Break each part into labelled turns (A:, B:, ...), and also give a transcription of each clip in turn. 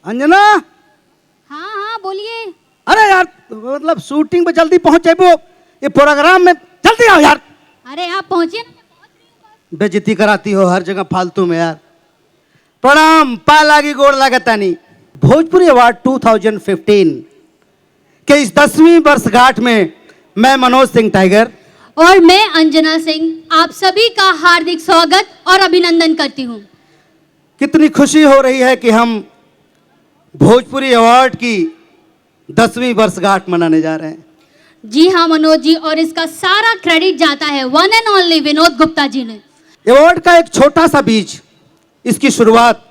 A: अंजना।
B: हाँ हाँ बोलिए।
A: अरे यार मतलब शूटिंग पे जल्दी पहुंच जाए वो, ये प्रोग्राम में जल्दी आओ यार।
B: अरे आप पहुंचे ना।
A: बेइज्जती कराती हो हर जगह फालतू में यार। प्रणाम, पा लागी गोड़ लागतानी। भोजपुरी अवार्ड 2015 के इस 10वीं वर्षगांठ में मैं मनोज सिंह टाइगर
B: और मैं अंजना सिंह आप सभी का हार्दिक स्वागत और अभिनंदन करती हूँ।
A: कितनी खुशी हो रही है कि हम भोजपुरी अवार्ड की 10वीं वर्षगांठ मनाने जा रहे हैं।
B: जी हाँ मनोज जी, और इसका सारा क्रेडिट जाता है one and only Vinod Gupta ji ने।
A: अवार्ड का एक छोटा सा बीज, इसकी शुरुआत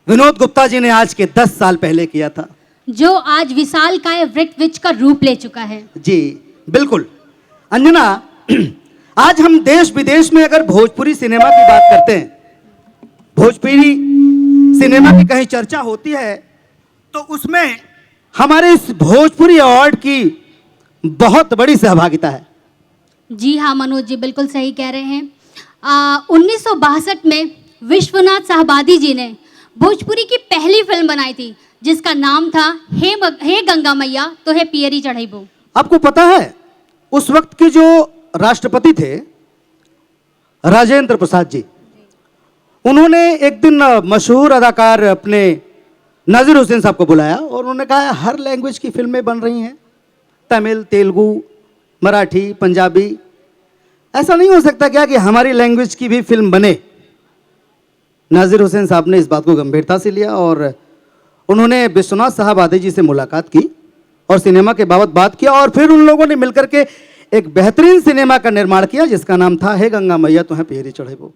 A: विनोद गुप्ता जी ने आज के 10 साल पहले किया था,
B: जो आज विशालकाय वृक्ष का रूप ले चुका है।
A: जी बिल्कुल। अंजना, आज हम देश विदेश में अगर भोजपुरी सिनेमा की बात करते हैं, भोजपुरी सिनेमा की कहीं चर्चा होती है तो उसमें हमारे इस भोजपुरी अवार्ड की बहुत बड़ी सहभागिता है।
B: जी हाँ मनोज जी, बिल्कुल सही कह रहे हैं। 1962 में विश्वनाथ साहबादी जी ने भोजपुरी की पहली फिल्म बनाई थी, जिसका नाम था हे गंगा मैया तो है पियरी चढ़ैबो।
A: आपको पता है उस वक्त के जो राष्ट्रपति थे राजेंद्र प्रसाद जी, उन्होंने एक दिन मशहूर अदाकार अपने नाजिर हुसैन साहब को बुलाया और उन्होंने कहा हर लैंग्वेज की फिल्में बन रही हैं, तमिल, तेलुगु, मराठी, पंजाबी, ऐसा नहीं हो सकता क्या कि हमारी लैंग्वेज की भी फिल्म बने। नाजिर हुसैन साहब ने इस बात को गंभीरता से लिया और उन्होंने विश्वनाथ साहबादी जी से मुलाकात की और सिनेमा के बाबत बात किया और फिर उन लोगों ने मिलकर के एक बेहतरीन सिनेमा का निर्माण किया जिसका नाम था हे गंगा मैया तो है पियरी चढ़ैबो।